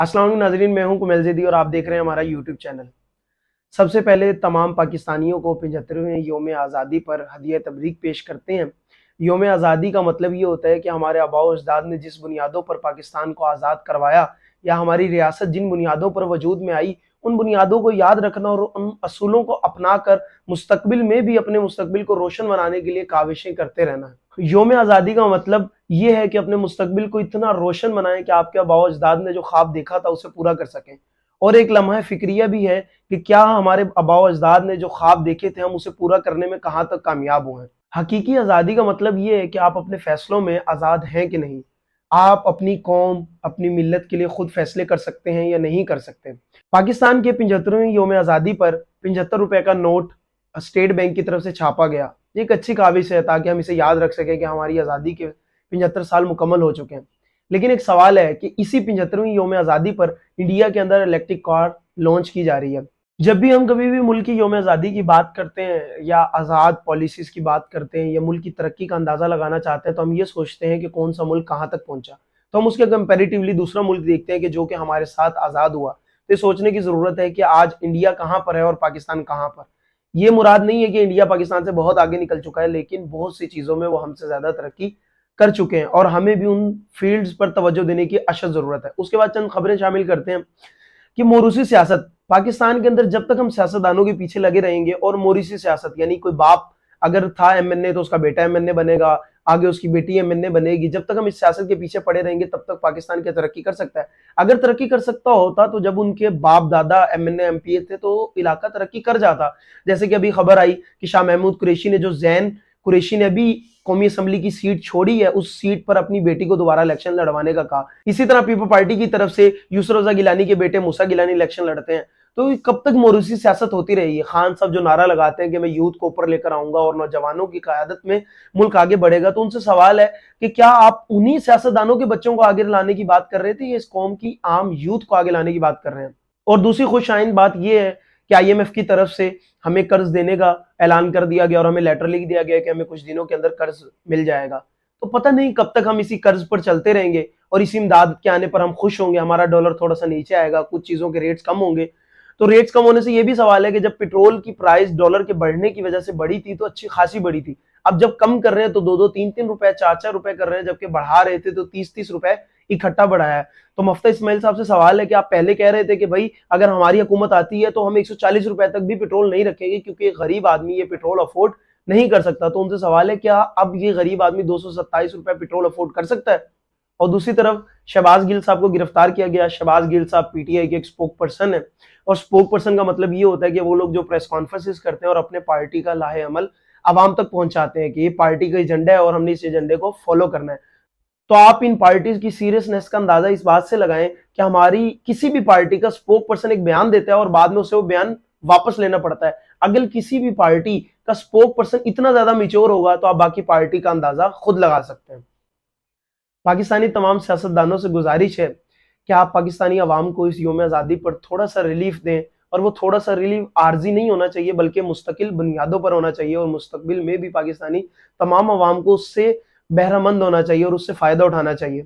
अस्सलाम वालेकुम नाज़रीन, मैं हूं कुमैल ज़ैदी और आप देख रहे हैं हमारा यूट्यूब चैनल। सबसे पहले तमाम पाकिस्तानियों को 75वें यौम आज़ादी पर हदिया तबरीक पेश करते हैं। यौम आज़ादी का मतलब ये होता है कि हमारे आबाओ अजदाद ने जिस बुनियादों पर पाकिस्तान को आज़ाद करवाया या हमारी रियासत जिन बुनियादों पर वजूद में आई, उन बुनियादों को याद रखना और उन असूलों को अपना कर मुस्तकबिल में भी अपने मुस्तकबिल को रोशन बनाने के लिए काविशें करते रहना है। यौम आज़ादी का मतलब ये है कि अपने मुस्तकबिल को इतना रोशन बनाएं कि आपके आबाओ अजदाद ने जो ख्वाब देखा था उसे पूरा कर सकें। और एक लम्हा फिक्रिया भी है कि क्या हमारे आबाओ अजदाद ने जो ख्वाब देखे थे हम उसे पूरा करने में कहाँ तक कामयाब हुए हैं। हकीकी आज़ादी का मतलब ये है कि आप अपने फैसलों में आज़ाद हैं कि नहीं। आप अपनी कौम, अपनी मिल्लत के लिए खुद फैसले कर सकते हैं या नहीं कर सकते। पाकिस्तान के 75वें यौम आज़ादी पर 75 रुपए का नोट स्टेट बैंक की तरफ से छापा गया। ये एक अच्छी काविश है ताकि हम इसे याद रख सकें कि हमारी आज़ादी के 75 साल मुकम्मल हो चुके हैं। लेकिन एक सवाल है कि इसी 75वीं यौम आज़ादी पर इंडिया के अंदर इलेक्ट्रिक कार लॉन्च की जा रही है। जब भी हम कभी भी मुल्क की यौम आज़ादी की बात करते हैं या आज़ाद पॉलिसीज़ की बात करते हैं या मुल्क की तरक्की का अंदाज़ा लगाना चाहते हैं तो हम ये सोचते हैं कि कौन सा मुल्क कहाँ तक पहुँचा। तो हम उसके कंपैरेटिवली दूसरा मुल्क देखते हैं कि जो कि हमारे साथ आज़ाद हुआ। तो ये सोचने की ज़रूरत है कि आज इंडिया कहाँ पर है और पाकिस्तान कहाँ पर। ये मुराद नहीं है कि इंडिया पाकिस्तान से बहुत आगे निकल चुका है, लेकिन बहुत सी चीज़ों में वो हमसे ज़्यादा तरक्की कर चुके हैं और हमें भी उन फील्ड्स पर तवज्जो देने की अशद ज़रूरत है। उसके बाद चंद खबरें शामिल करते हैं कि मोरूसी सियासत। पाकिस्तान के अंदर जब तक हम सियासतदानों के पीछे लगे रहेंगे और मोरूसी सियासत यानी कोई बाप अगर था एमएनए तो उसका बेटा एमएनए बनेगा, आगे उसकी बेटी एमएनए बनेगी, जब तक हम इस सियासत के पीछे पड़े रहेंगे तब तक पाकिस्तान क्या तरक्की कर सकता है। अगर तरक्की कर सकता होता तो जब उनके बाप दादा एमएनए एमपीए थे तो इलाका तरक्की कर जाता। जैसे कि अभी खबर आई कि शाह महमूद कुरैशी ने जो जैन कुरैशी ने भी कौमी असम्बली की सीट छोड़ी है, उस सीट पर अपनी बेटी को दोबारा इलेक्शन लड़वाने का कहा। इसी तरह पीपल पार्टी की तरफ से यूसुफ रजा गिलानी के बेटे मूसा गिलानी इलेक्शन लड़ते हैं। तो कब तक मोरूसी सियासत होती रहेगी। खान साहब जो नारा लगाते हैं कि मैं यूथ को ऊपर लेकर आऊंगा और नौजवानों की क़यादत में मुल्क आगे बढ़ेगा, तो उनसे सवाल है कि क्या आप उन्हीं सियासतदानों के बच्चों को आगे लाने की बात कर रहे थे या इस कौम की आम यूथ को आगे लाने की बात कर रहे हैं। और दूसरी खुशआइन बात यह है कि आईएमएफ की तरफ से हमें कर्ज देने का ऐलान कर दिया गया और हमें लेटर लिख दिया गया कि हमें कुछ दिनों के अंदर कर्ज मिल जाएगा। तो पता नहीं कब तक हम इसी कर्ज पर चलते रहेंगे और इसी इमदाद के आने पर हम खुश होंगे, हमारा डॉलर थोड़ा सा नीचे आएगा, कुछ चीजों के रेट्स कम होंगे। तो रेट्स कम होने से ये भी सवाल है कि जब पेट्रोल की प्राइस डॉलर के बढ़ने की वजह से बढ़ी थी तो अच्छी खासी बढ़ी थी। अब जब कम कर रहे हैं तो 2-2, 3-3 रुपए, 4-4 रुपए कर रहे हैं, जबकि बढ़ा रहे थे तो 30-30 रुपए इकट्ठा बढ़ाया है। तो मुफ्ती इस्माइल साहब से सवाल है कि आप पहले कह रहे थे कि भाई अगर हमारी हुकूमत आती है तो हम 140 रुपए तक भी पेट्रोल नहीं रखेंगे क्योंकि एक गरीब आदमी ये पेट्रोल अफोर्ड नहीं कर सकता। तो उनसे सवाल है क्या अब ये गरीब आदमी 227 रुपए पेट्रोल अफोर्ड कर सकता है। और दूसरी तरफ शहबाज गिल साहब को गिरफ्तार किया गया। शहबाज गिल साहब पीटीआई के एक स्पोक पर्सन है और स्पोक पर्सन का मतलब ये होता है कि वो लोग जो प्रेस कॉन्फ्रेंसेस करते हैं और अपने पार्टी का लाहे अमल आवाम तक पहुंचाते हैं कि ये पार्टी का एजेंडा है और हमने इस एजेंडे को फॉलो करना है। तो आप इन पार्टीज की सीरियसनेस का अंदाजा इस बात से लगाएं कि हमारी किसी भी पार्टी का स्पोक पर्सन एक बयान देता है और बाद में उसे वो बयान वापस लेना पड़ता है। अगर किसी भी पार्टी का स्पोक पर्सन इतना ज्यादा मिच्योर होगा तो आप बाकी पार्टी का अंदाजा खुद लगा सकते हैं। पाकिस्तानी तमाम सियासतदानों से गुजारिश है कि आप पाकिस्तानी अवाम को इस यौम आज़ादी पर थोड़ा सा रिलीफ दें और वो थोड़ा सा रिलीफ आर्जी नहीं होना चाहिए बल्कि मुस्तकिल बुनियादों पर होना चाहिए और मुस्तकबिल में भी पाकिस्तानी तमाम अवाम को उससे बहरामंद होना चाहिए और उससे फ़ायदा उठाना चाहिए।